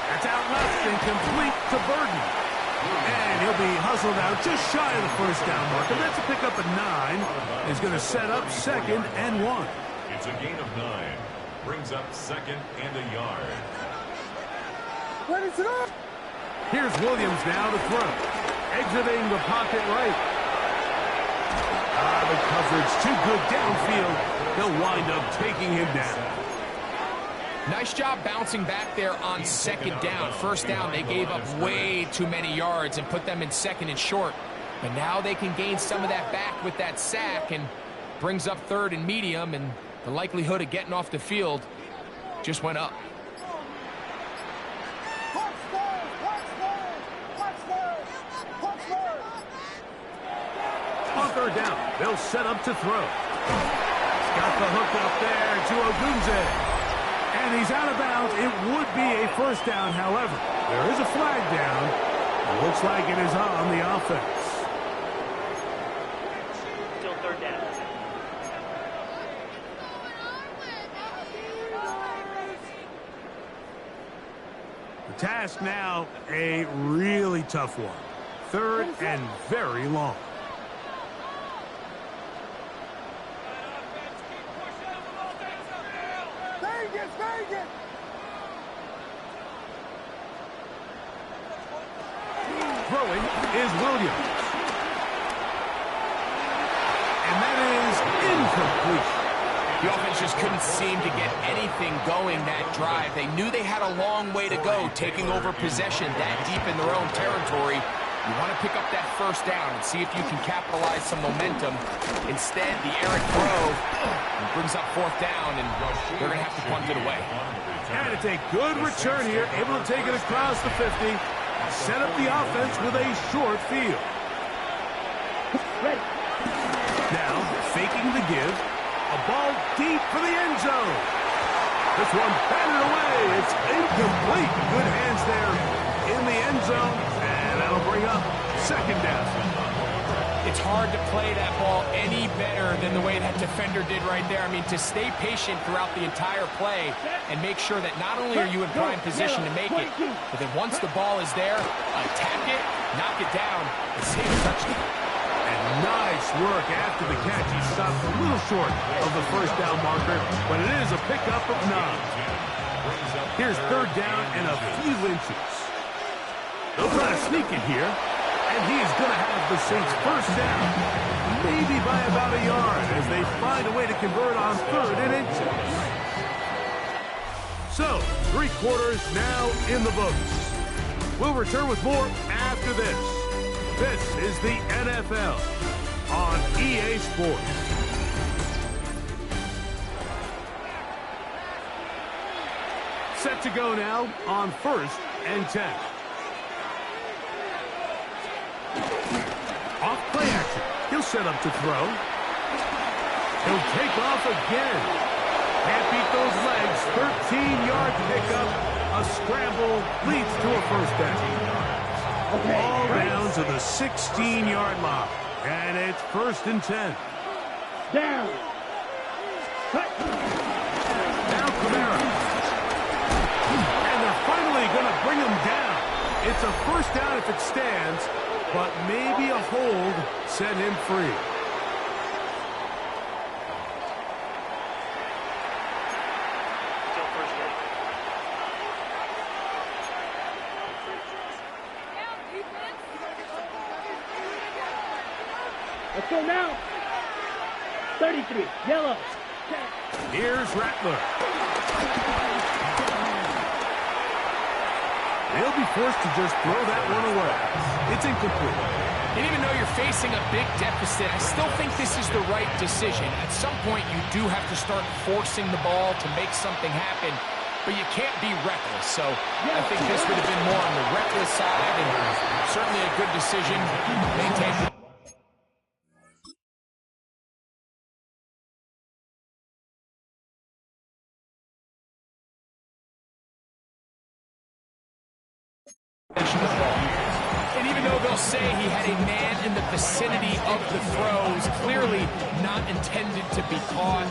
That's out left and complete to Burden. And he'll be hustled out just shy of the 1st down mark. And that's a pickup of 9. He's going to set up 2nd and 1. It's a gain of 9. Brings up 2nd and a yard. Here's Williams now to throw. Exiting the pocket right. The coverage too good downfield. They'll wind up taking him down. Nice job bouncing back there on 2nd down. 1st down, they gave up way too many yards and put them in 2nd and short. But now they can gain some of that back with that sack and brings up 3rd and medium, and the likelihood of getting off the field just went up. On 3rd down, they'll set up to throw. He's got the hook up there to Ogunze. And he's out of bounds. It would be a 1st down, however. There is a flag down. It looks like it is on the offense. Still 3rd down. Task now, a really tough one. 3rd and very long. Throwing is Williams. And that is incomplete. The offense just couldn't seem to get anything going that drive. They knew they had a long way to go, taking over possession that deep in their own territory. You want to pick up that first down and see if you can capitalize some momentum. Instead, the errant throw brings up 4th down, and they're going to have to punt it away. And it's a good return here, able to take it across the 50. Set up the offense with a short field. Now, faking the give. A ball deep for the end zone. This one batted away. It's incomplete. Good hands there in the end zone. And that'll bring up 2nd down. It's hard to play that ball any better than the way that defender did right there. I mean, to stay patient throughout the entire play and make sure that not only are you in prime position to make it, but then once the ball is there, attack it, knock it down, and save a touchdown. And nice work after the catch. He stopped a little short of the 1st down marker, but it is a pickup of 9. Here's 3rd down and a few inches. They'll try to sneak it here, and he's going to have the Saints 1st down, maybe by about a yard, as they find a way to convert on 3rd and inches. So, 3 quarters now in the books. We'll return with more after this. This is the NFL on EA Sports. Set to go now on 1st and 10. Off play action. He'll set up to throw. He'll take off again. Can't beat those legs. 13-yard pickup. A scramble leads to a 1st down. All down to the 16-yard line. And it's 1st and 10. Down. Cut. Now Kamara. And they're finally going to bring him down. It's a 1st down if it stands, but maybe a hold set him free. Let's go now. 33, yellow. Here's Rattler. They'll be forced to just throw that one away. It's incomplete. And even though you're facing a big deficit, I still think this is the right decision. At some point, you do have to start forcing the ball to make something happen, but you can't be reckless. So I think this would have been more on the reckless side, and certainly a good decision. Maintain. And even though they'll say he had a man in the vicinity of the throws, clearly not intended to be caught.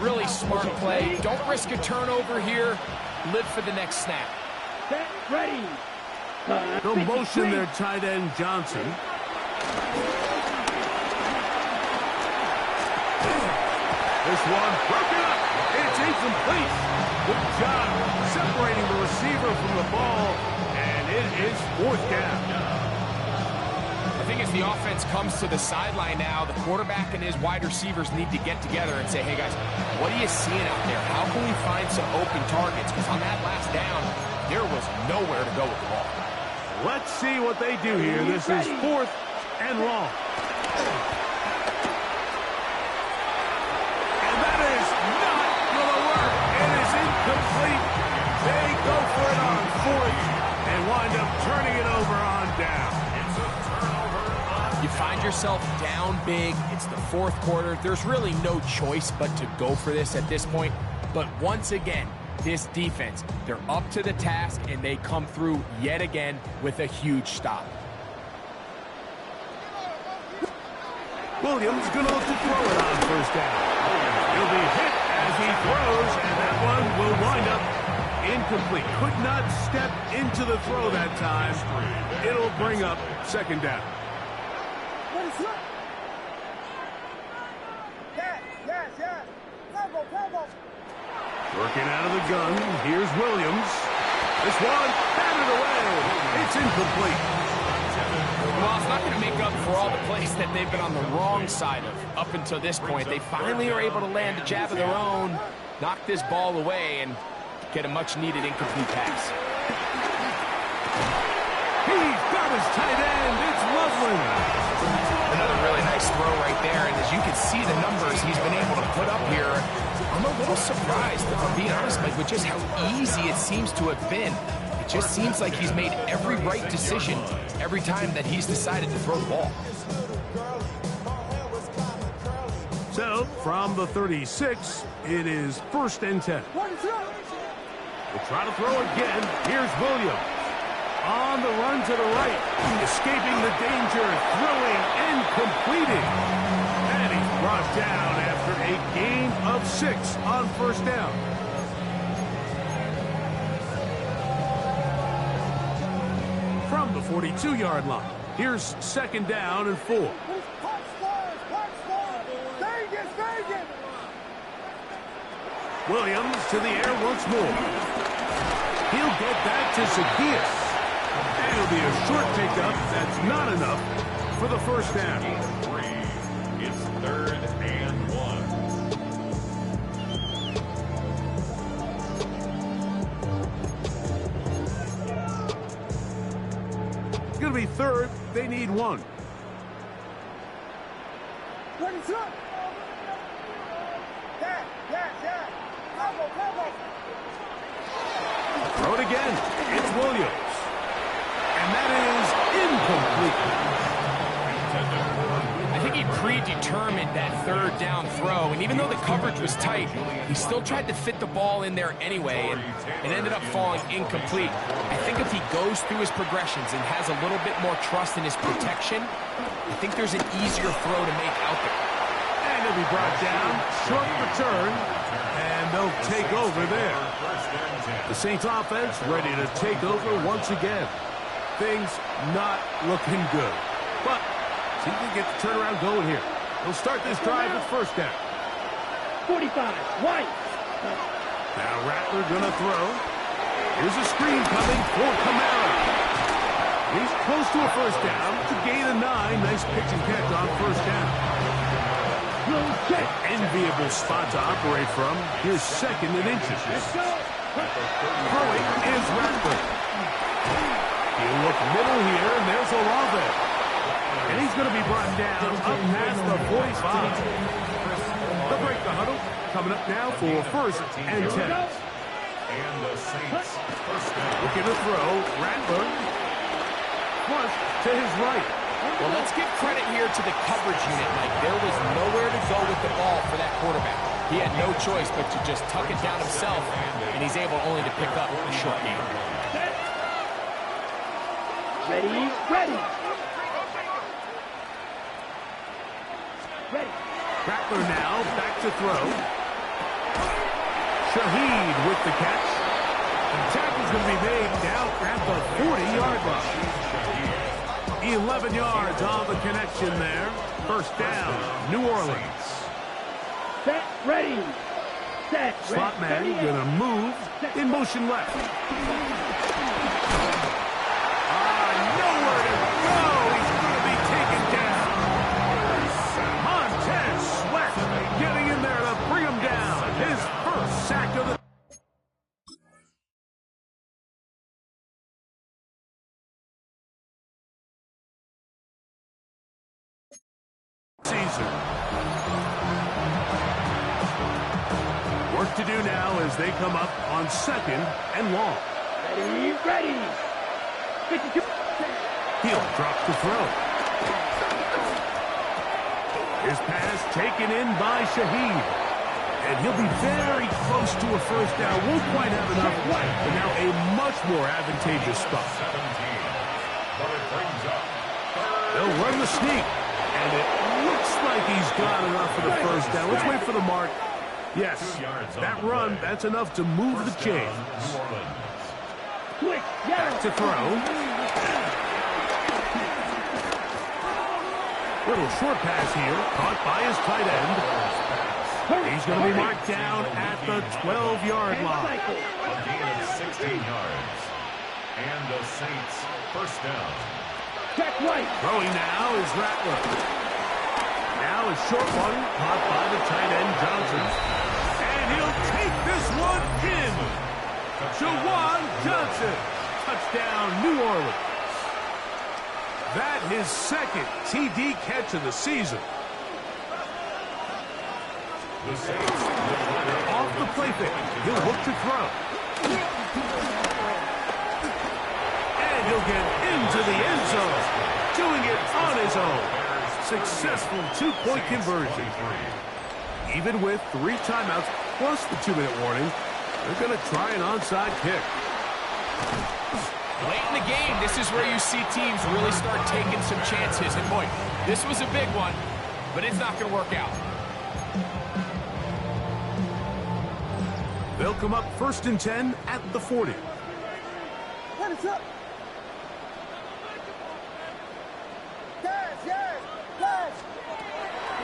Really smart play. Don't risk a turnover here. Live for the next snap. Set, ready. They'll motion their tight end Johnson. This one broken up. It's incomplete. Good job separating the receiver from the ball. It is 4th down. I think as the offense comes to the sideline now, the quarterback and his wide receivers need to get together and say, hey, guys, what are you seeing out there? How can we find some open targets? Because on that last down, there was nowhere to go with the ball. Let's see what they do here. This is 4th and long. And that is not going to work. It is incomplete. They go for it on 4th. And wind up turning it over on down. It's a turnover. You find yourself down big. It's the 4th quarter. There's really no choice but to go for this at this point. But once again, this defense, they're up to the task, and they come through yet again with a huge stop. Williams going to look to throw it on 1st down. He'll be hit as he throws, and that one will wind up incomplete. Could not step into the throw that time. It'll bring up second down. Working out of the gun. Here's Williams. This one, batted away. It's incomplete. Well, it's not going to make up for all the plays that they've been on the wrong side of up until this point. They finally are able to land a jab of their own, knock this ball away, and get a much-needed incomplete pass. He's got his tight end. It's Loveland. Another really nice throw right there, and as you can see the numbers he's been able to put up here, I'm a little surprised, if I'm being honest, Mike, with just how easy it seems to have been. It just seems like he's made every right decision every time that he's decided to throw the ball. So, from the 36, it is 1st and 10. We'll try to throw again. Here's Williams. On the run to the right. Escaping the danger. Throwing and completing. And he's brought down after a gain of 6 on 1st down. From the 42-yard line. Here's 2nd down and 4. Williams to the air once more. He'll get back to Zacchaeus. And it'll be a short pickup. That's not enough for the 1st down. It's 3rd and 1. It's going to be 3rd. They need 1. Throw it again. It's Williams. And that is incomplete. I think he predetermined that 3rd down throw, and even though the coverage was tight, he still tried to fit the ball in there anyway, and it ended up falling incomplete. I think if he goes through his progressions and has a little bit more trust in his protection, I think there's an easier throw to make out there. And he'll be brought down. Short return. And they'll take over there. The Saints offense ready to take over once again. Things not looking good. But see if they get the turnaround going here. They'll start this drive with 1st down. 45, White. Now Rattler gonna throw. Here's a screen coming for Kamara. He's close to a 1st down. It's a gain of 9. Nice pitch and catch on 1st down. Enviable spot to operate from. Here's 2nd and inches. Throwing is Rattler. He'll look middle here, and there's Olave. And he's going to be brought down up past the 45. They'll break the huddle. Coming up now for 1st and 10. And the Saints 1st down. Looking to throw. Rattler. Flush to his right. Well, let's give credit here to the coverage unit, Mike. There was nowhere to go with the ball for that quarterback. He had no choice but to just tuck it down himself, and he's able only to pick up a short gain. Ready, ready. Ready. Rattler now back to throw. Shaheed with the catch. The tackle's going to be made down at the 40-yard line. 11 yards on the connection there. 1st down, New Orleans. Set, ready. Set, Slot man ready. going to move in motion left. Nowhere to go. He's going to be taken down. Montez Sweat getting in there to bring him down. His 1st sack of the season. Work to do now as they come up on 2nd and long. Ready, ready. 52. He'll drop the throw. His pass taken in by Shaheed. And he'll be very close to a 1st down. Won't quite have enough, but now a much more advantageous spot. 17. But it brings up 3rd. They'll run the sneak. And it looks like he's got enough for the 1st down. Let's wait for the mark. Yes, that run, that's enough to move the chains. Quick, Back to throw. Little short pass here, caught by his tight end. He's going to be marked down at the 12-yard line. A gain of 16 yards. And the Saints first down. check right. Throwing now is Rattler. Now a short one, caught by the tight end Johnson. And he'll take this one in. Jawan Johnson. Touchdown, New Orleans. That his second TD catch of the season. The Saints Off the play fake, he'll look to throw. And he'll get into the end zone, doing it on his own. Successful two-point conversion. Even with 3 timeouts plus the 2-minute warning, they're going to try an onside kick. Late in the game, this is where you see teams really start taking some chances. And boy, this was a big one, but it's not going to work out. They'll come up 1st and 10 at the 40. What is up? Guys.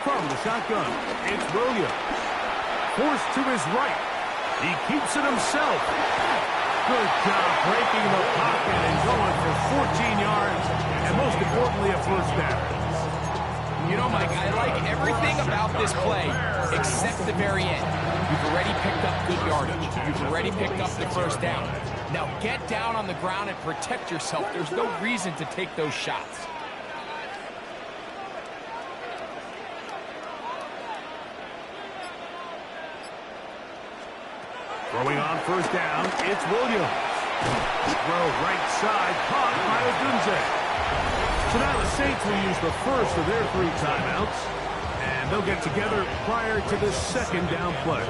From the shotgun, it's Williams. Forced to his right. He keeps it himself. Good job breaking the pocket and going for 14 yards, and most importantly, a first down. You know, Mike, I like everything about this play except the very end. You've already picked up good yardage. You've already picked up the first down. Now get down on the ground and protect yourself. There's no reason to take those shots. Throwing on first down, it's Williams. Throw right side, caught by Odunze. So now the Saints will use the first of their 3 timeouts, and they'll get together prior to the second down play.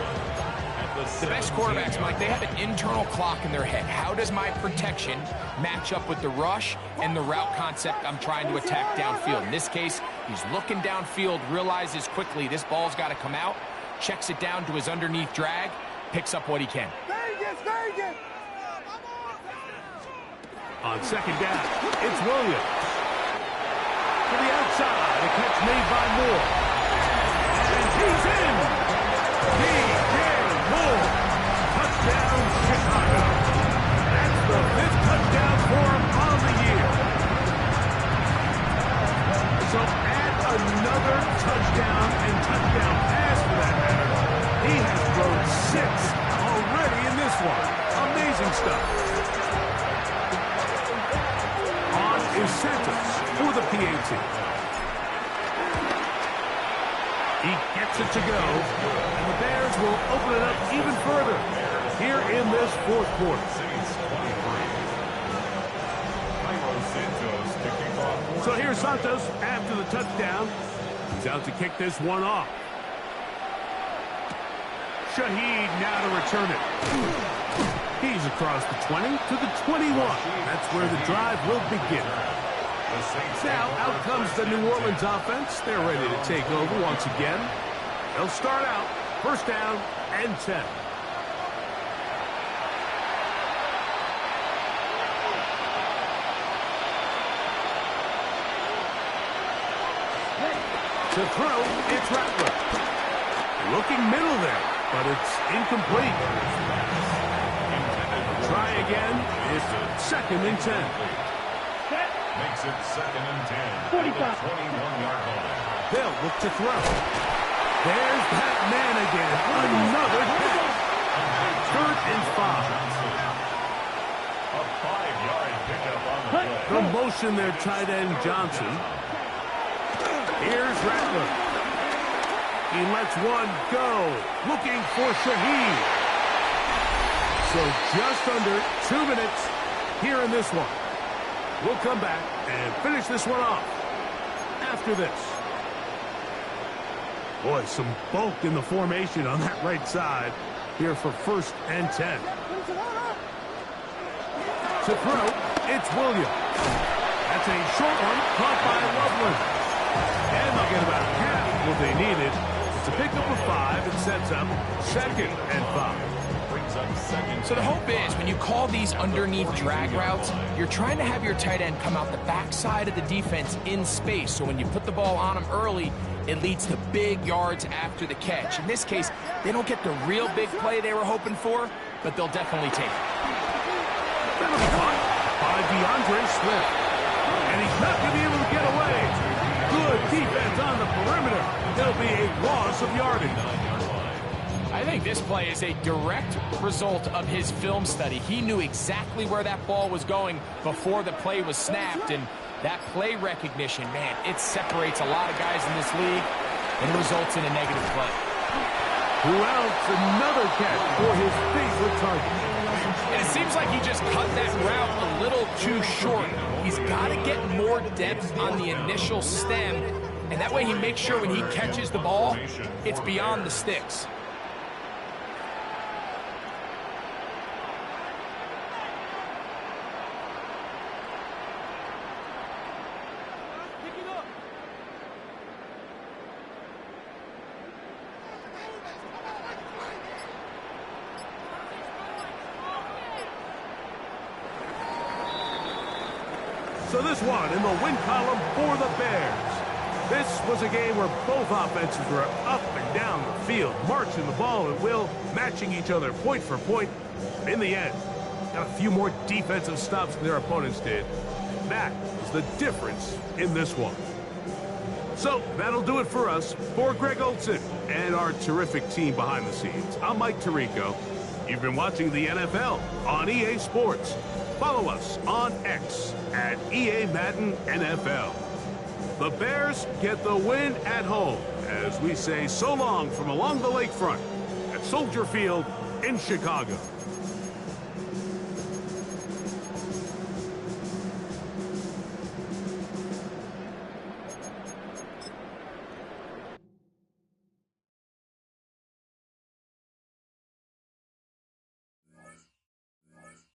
The best quarterbacks, Mike, they have an internal clock in their head. How does my protection match up with the rush and the route concept I'm trying to attack downfield? In this case, he's looking downfield, realizes quickly this ball's got to come out, checks it down to his underneath drag, picks up what he can. Vegas. On second down, it's Williams. To the outside, a catch made by Moore. And he's in! DJ Moore. Touchdown, Chicago. That's the 5th touchdown for him on the year. So add another touchdown and touchdown pass for that matter. He has thrown 6 already in this one. Amazing stuff. On is Santos for the PAT. He gets it to go, and the Bears will open it up even further here in this 4th quarter. So here's Santos after the touchdown. He's out to kick this one off. Shaheed now to return it. He's across the 20 to the 21. That's where the drive will begin. Now, out comes the New Orleans offense. They're ready to take over once again. They'll start out, first down and 10. To throw, it's Rattler. Looking middle there, but it's incomplete. Try again. It's 2nd and 10. Makes it 2nd and 10. 45. 21-yard line. They'll look to throw. There's that man again. Another catch. 3rd and 5. A 5-yard pickup on the play. They'll motion their tight end Johnson. Here's Rattler. He lets one go. Looking for Shaheed. So just under 2 minutes here in this one. We'll come back and finish this one off after this. Boy, some bulk in the formation on that right side here for 1st and 10. To throw, it's Williams. That's a short one caught by Loveland. And they'll get about half what they needed to It's a pickup of 5 and sets up 2nd and 5. So the hope is when you call these underneath drag routes, you're trying to have your tight end come out the backside of the defense in space. So when you put the ball on him early, it leads to big yards after the catch. In this case, they don't get the real big play they were hoping for, but they'll definitely take it. That'll be caught by DeAndre Swift. And he's not going to be able to get away. Good defense on the perimeter. There'll be a loss of yardage. I think this play is a direct result of his film study. He knew exactly where that ball was going before the play was snapped, and that play recognition, man, it separates a lot of guys in this league, and it results in a negative play. Routs another catch for his favorite target. And it seems like he just cut that route a little too short. He's got to get more depth on the initial stem, and that way he makes sure when he catches the ball, it's beyond the sticks. So this one in the win column for the Bears. This was a game where both offenses were up and down the field, marching the ball at will, matching each other point for point. In the end, got a few more defensive stops than their opponents did. That was the difference in this one. So that'll do it for us. For Greg Olsen and our terrific team behind the scenes, I'm Mike Tirico. You've been watching the NFL on EA Sports. Follow us on X at EA Madden NFL. The Bears get the win at home as we say so long from along the lakefront at Soldier Field in Chicago.